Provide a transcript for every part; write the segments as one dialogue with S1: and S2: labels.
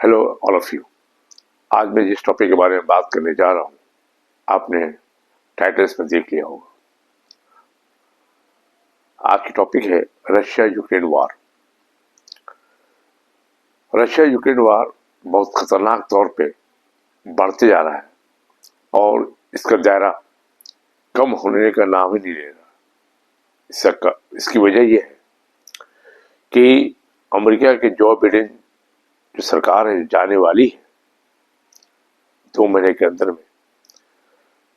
S1: Hello all of you. आज मैं जिस टॉपिक के बारे में बात करने जा रहा हूँ आपने टाइटल्स में देख लिया होगा। आज की टॉपिक है रशिया यूक्रेन वार। रशिया यूक्रेन वार बहुत खतरनाक तौर पे बढ़ते जा रहा है और इसका दायरा कम होने का नाम ही नहीं ले रहा। इसकी वजह यह है कि अमेरिका के जो बिडेन जो सरकार है जाने वाली है 2 महीने के अंदर में,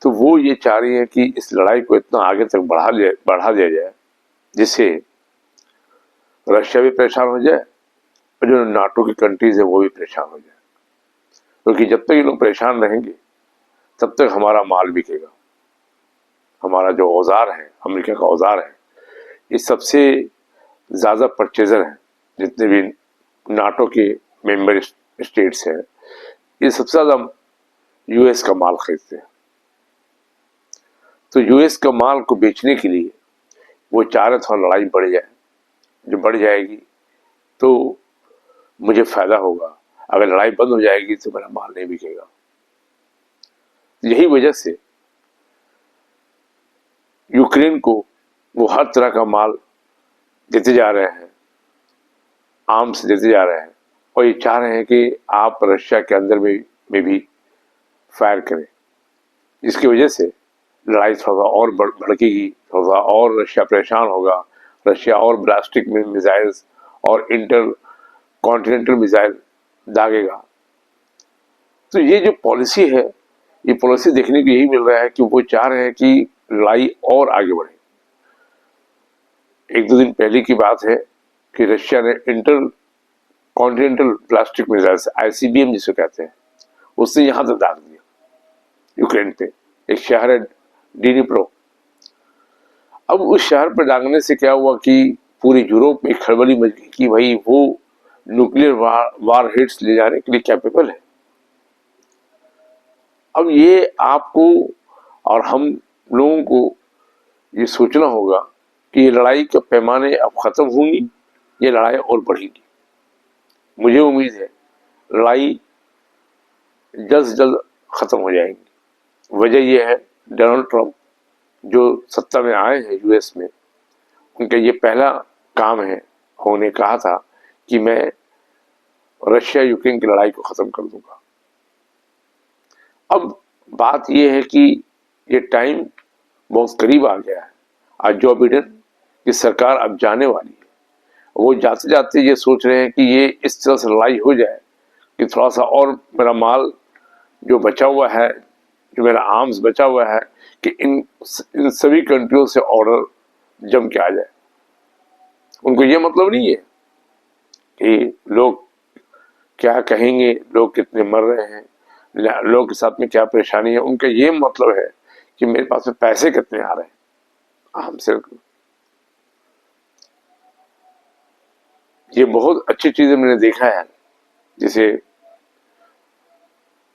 S1: तो वो ये चाह रही है कि इस लड़ाई को इतना आगे तक बढ़ा दिया जाए जिससे रशिया भी परेशान हो जाए और जो नाटो की कंट्रीज है वो भी परेशान हो जाए, क्योंकि जब तक ये लोग परेशान रहेंगे तब तक हमारा माल बिकेगा। हमारा जो औजार है, अमेरिका का औजार है, ये सबसे ज़्यादा परचेजर हैं। जितने भी नाटो के मेंबर स्टेट्स हैं, ये सबसे ज़्यादा यूएस का माल खरीदते हैं। तो यूएस का माल को बेचने के लिए वो चाह रहे थोड़ा लड़ाई बढ़ जाए। जो बढ़ जाएगी तो मुझे फायदा होगा, अगर लड़ाई बंद हो जाएगी तो मेरा माल नहीं बिकेगा। यही वजह से यूक्रेन को वो हर तरह का माल देते जा रहे हैं, आर्म्स देते जा रहे हैं, और ये चाह रहे हैं कि आप रशिया के अंदर में भी फायर करें। इसकी वजह से लड़ाई थोड़ा सा और भड़केगी, थोड़ा सा और रशिया परेशान होगा। रशिया और ब्लास्टिक मिसाइल्स और इंटर कॉन्टिनेंटल मिसाइल दागेगा। तो ये जो पॉलिसी है, ये पॉलिसी देखने को यही मिल रहा है कि वो चाह रहे हैं कि लड़ाई और आगे बढ़े। 1-2 दिन पहले की बात है कि रशिया ने इंटर कॉन्टिनेंटल ब्लास्टिक मिसाइल्स ICBM जिसे कहते हैं, उससे यहां तक दाग दिया यूक्रेन पे। एक शहर है डिनिप्रो। अब उस शहर पर दागने से क्या हुआ कि पूरे यूरोप में खलबली मच गई कि भाई वो न्यूक्लियर वार हेड्स ले जाने के लिए कैपेबल है। अब ये आपको और हम लोगों को ये सोचना होगा कि ये लड़ाई के पैमाने अब खत्म होंगी, ये लड़ाई और बढ़ेगी। मुझे उम्मीद है लड़ाई जल्द से जल्द खत्म हो जाएगी। वजह यह है डोनाल्ड ट्रंप जो सत्ता में आए हैं यूएस में, उनका ये पहला काम है। उन्होंने कहा था कि मैं रशिया यूक्रेन की लड़ाई को खत्म कर दूंगा। अब बात यह है कि ये टाइम बहुत करीब आ गया है। आज जो बिडेन की सरकार अब जाने वाली है, वो जाते जाते ये सोच रहे हैं कि ये इस तरह से लड़ाई हो जाए कि थोड़ा सा और मेरा माल जो बचा हुआ है, जो मेरा आर्म्स बचा हुआ है, कि इन सभी कंट्रियों से ऑर्डर जम के आ जाए। उनको ये मतलब नहीं है कि लोग क्या कहेंगे, लोग कितने मर रहे हैं, लोग के साथ में क्या परेशानी है। उनका ये मतलब है कि मेरे पास में पैसे कितने आ रहे हैं हमसे। ये बहुत अच्छी चीजें मैंने देखा है, जैसे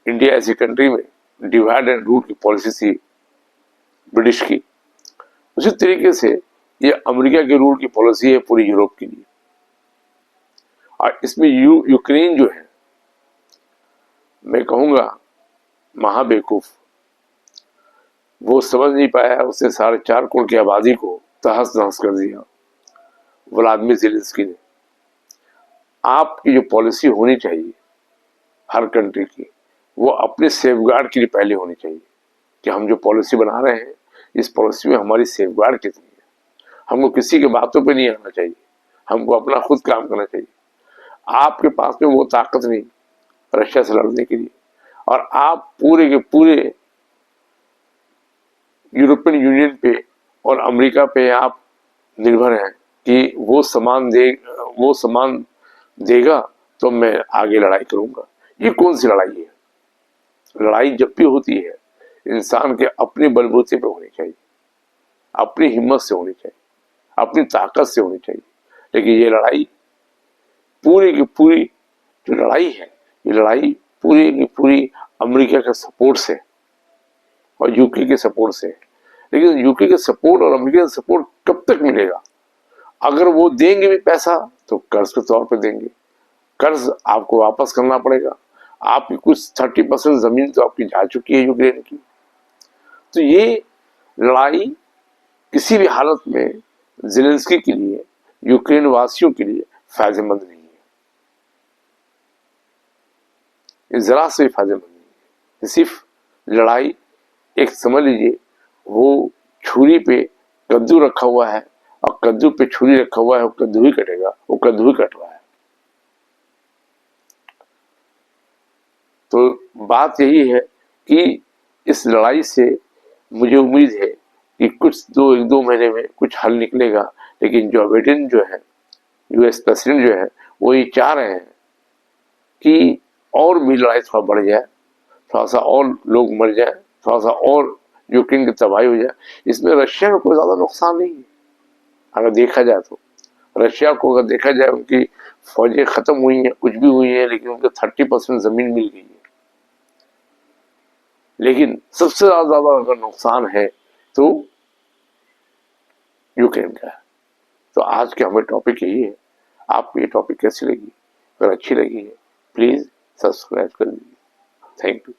S1: इंडिया ऐसी कंट्री में डिवाइड एंड रूल की पॉलिसी थी ब्रिटिश की, उसी तरीके से ये अमेरिका के रूल की पॉलिसी है पूरी यूरोप के लिए। और इसमें यूक्रेन जो है, मैं कहूंगा महाबेवकूफ, वो समझ नहीं पाया। उसने 4.5 करोड़ की आबादी को तहस नहस कर दिया व्लादिमीर ज़ेलेंस्की ने। आपकी जो पॉलिसी होनी चाहिए हर कंट्री की, वो अपने सेफगार्ड के लिए पहले होनी चाहिए कि हम जो पॉलिसी बना रहे हैं, इस पॉलिसी में हमारी सेफगार्ड कितनी है। हमको किसी की बातों पे नहीं आना चाहिए, हमको अपना खुद काम करना चाहिए। आपके पास में वो ताकत नहीं रशिया से लड़ने के लिए, और आप पूरे के पूरे यूरोपियन यूनियन पे और अमेरिका पे आप निर्भर हैं कि वो सामान देगा तो मैं आगे लड़ाई करूंगा। ये कौन सी लड़ाई है? लड़ाई जब भी होती है इंसान के अपने बलबूते पे होनी चाहिए, अपनी हिम्मत से होनी चाहिए, अपनी ताकत से होनी चाहिए। लेकिन ये लड़ाई पूरी की पूरी जो लड़ाई है, ये लड़ाई पूरी की पूरी अमेरिका के सपोर्ट से और यूके के सपोर्ट से। लेकिन यूके के सपोर्ट और अमेरिका का सपोर्ट कब तक मिलेगा? अगर वो देंगे भी पैसा तो कर्ज के तौर पे देंगे, कर्ज आपको वापस करना पड़ेगा। आपकी कुछ 30% जमीन तो आपकी जा चुकी है यूक्रेन की। तो ये लड़ाई किसी भी हालत में ज़ेलेंस्की के लिए, यूक्रेन वासियों के लिए फायदेमंद नहीं है। ये जरा से फायदेमंद नहीं है। सिर्फ लड़ाई, एक समझ लीजिए वो छुरी पे कद्दू रखा हुआ है और कद्दू पे छुरी रखा हुआ है, वो कद्दू ही कटेगा, वो कद्दू ही कट रहा है। तो बात यही है कि इस लड़ाई से मुझे उम्मीद है कि कुछ एक दो महीने में कुछ हल निकलेगा। लेकिन जो बाइडेन जो है, यूएस प्रेसिडेंट जो है, वो ये चाह रहे हैं कि और भी लड़ाई थोड़ा बढ़ जाए, थोड़ा सा और लोग मर जाए, थोड़ा सा और यूक्रेन की तबाही हो जाए। इसमें रशिया को कोई ज्यादा नुकसान नहीं है अगर देखा जाए तो। रशिया को अगर देखा जाए, उनकी फौजें खत्म हुई हैं, कुछ भी हुई है, लेकिन उनको 30% जमीन मिल गई है। लेकिन सबसे ज्यादा अगर नुकसान है तो यूक्रेन का है। तो आज के हमें टॉपिक यही है। आपको ये टॉपिक कैसी लगी? अगर अच्छी लगी है प्लीज सब्सक्राइब कर दीजिए। Thank you.